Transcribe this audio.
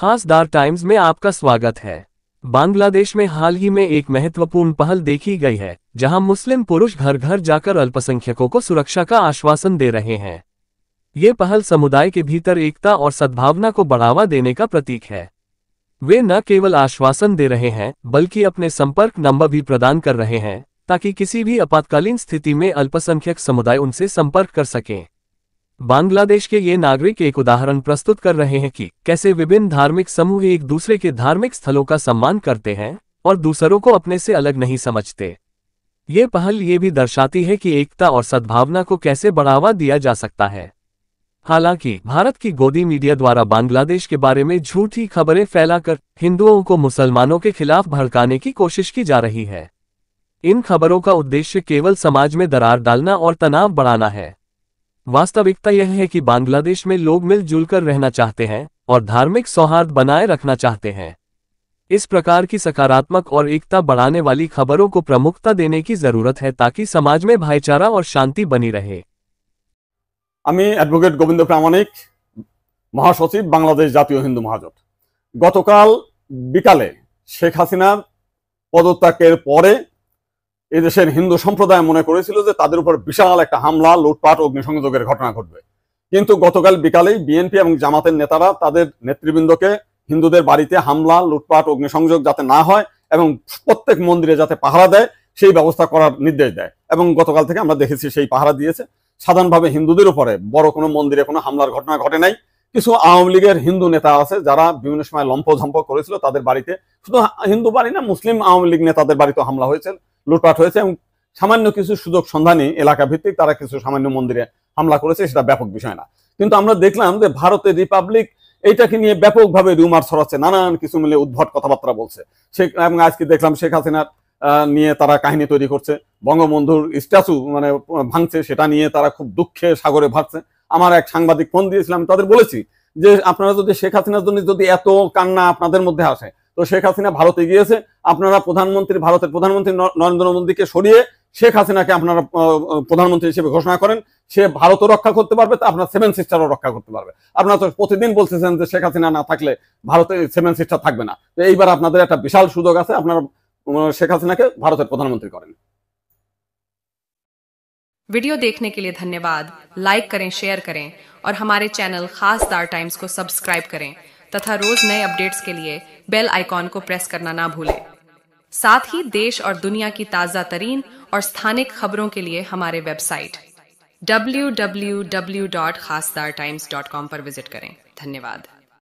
खासदार टाइम्स में आपका स्वागत है। बांग्लादेश में हाल ही में एक महत्वपूर्ण पहल देखी गई है, जहां मुस्लिम पुरुष घर घर जाकर अल्पसंख्यकों को सुरक्षा का आश्वासन दे रहे हैं। ये पहल समुदाय के भीतर एकता और सद्भावना को बढ़ावा देने का प्रतीक है। वे न केवल आश्वासन दे रहे हैं, बल्कि अपने संपर्क नंबर भी प्रदान कर रहे हैं, ताकि किसी भी आपातकालीन स्थिति में अल्पसंख्यक समुदाय उनसे संपर्क कर सकें। बांग्लादेश के ये नागरिक एक उदाहरण प्रस्तुत कर रहे हैं कि कैसे विभिन्न धार्मिक समूह एक दूसरे के धार्मिक स्थलों का सम्मान करते हैं और दूसरों को अपने से अलग नहीं समझते। ये पहल ये भी दर्शाती है कि एकता और सद्भावना को कैसे बढ़ावा दिया जा सकता है। हालांकि भारत की गोदी मीडिया द्वारा बांग्लादेश के बारे में झूठी खबरें फैलाकर हिंदुओं को मुसलमानों के खिलाफ भड़काने की कोशिश की जा रही है। इन खबरों का उद्देश्य केवल समाज में दरार डालना और तनाव बढ़ाना है। वास्तविकता यह है कि बांग्लादेश में लोग मिलजुल कर रहना चाहते हैं और धार्मिक सौहार्द बनाए रखना चाहते हैं। इस प्रकार की सकारात्मक और एकता बढ़ाने वाली खबरों को प्रमुखता देने की जरूरत है, ताकि समाज में भाईचारा और शांति बनी रहे। আমি অ্যাডভোকেট গোবিন্দ প্রামাণিক, মহাসচিব বাংলাদেশ জাতীয় হিন্দু মহাজোট। গতকাল বিকালে শেখ হাসিনার পদত্যাগের পরে এদেশের হিন্দু সম্প্রদায় মনে করেছিল যে তাদের উপর বিশাল একটা হামলা, লুটপাট, অগ্নিসংযোগের ঘটনা ঘটবে। কিন্তু গতকাল বিকালেই বিএনপি এবং জামাতের নেতারা তাদের নেতৃবৃন্দকে হিন্দুদের বাড়িতে হামলা, লুটপাট, অগ্নিসংযোগ যাতে না হয় এবং প্রত্যেক মন্দিরে যাতে পাহারা দেয় সেই ব্যবস্থা করার নির্দেশ দেয়। এবং গতকাল থেকে আমরা দেখেছি সেই পাহারা দিয়েছে। সাধারণভাবে হিন্দুদের উপরে বড় কোনো মন্দিরে কোনো হামলার ঘটনা ঘটে নাই। কিছু আওয়ামী লীগের হিন্দু নেতা আছে যারা বিভিন্ন সময় লম্পঝম্প করেছিল, তাদের বাড়িতে, শুধু হিন্দু বাড়ি না, মুসলিম আওয়ামী লীগ নেতাদের বাড়িতে হামলা হয়েছে, লুটপাট হয়েছে এবং সামান্য কিছু সুযোগ সন্ধানী এলাকা ভিত্তিক তারা কিছু সামান্য মন্দিরে হামলা করেছে। সেটা ব্যাপক বিষয় না। কিন্তু আমরা দেখলাম যে ভারতের রিপাবলিক এইটাকে নিয়ে ব্যাপকভাবে রিউমার ছড়াচ্ছে, নানান কিছু মিলে উদ্ভট কথাবার্তা বলছে। এবং আজকে দেখলাম শেখ হাসিনার নিয়ে তারা কাহিনী তৈরি করছে, বঙ্গবন্ধুর স্ট্যাচু মানে ভাঙছে, সেটা নিয়ে তারা খুব দুঃখে সাগরে ভাসছে। আমার এক সাংবাদিক ফোন দিয়েছিলাম, তাদের বলেছি যে আপনারা যদি শেখ হাসিনার জন্য যদি এত কান্না আপনাদের মধ্যে আসে, তো শেখ হাসিনা ভারতে গিয়েছে, আপনারা ভারতের প্রধানমন্ত্রী নরেন্দ্র মোদীকে সরিয়ে শেখ হাসিনাকে আপনারা প্রধানমন্ত্রী হিসেবে ঘোষণা করেন। সে ভারতও রক্ষা করতে পারবে, তা আপনার সেভেন সিস্টারও রক্ষা করতে পারবে। আপনারা তো প্রতিদিন বলতেছেন যে শেখ হাসিনা না থাকলে ভারতে সেভেন সিস্টার থাকবে না। তো এইবার আপনাদের একটা বিশাল সুযোগ আছে, আপনারা शेख हसीना के भारत प्रधानमंत्री करें। वीडियो देखने के लिए धन्यवाद। लाइक करें, शेयर करें और हमारे चैनल खासदार टाइम्स को सब्सक्राइब करें तथा रोज नए अपडेट्स के लिए बेल आइकॉन को प्रेस करना ना भूलें। साथ ही देश और दुनिया की ताजा तरीन और स्थानिक खबरों के लिए हमारे वेबसाइट www.khasdartimes.com पर विजिट करें। धन्यवाद।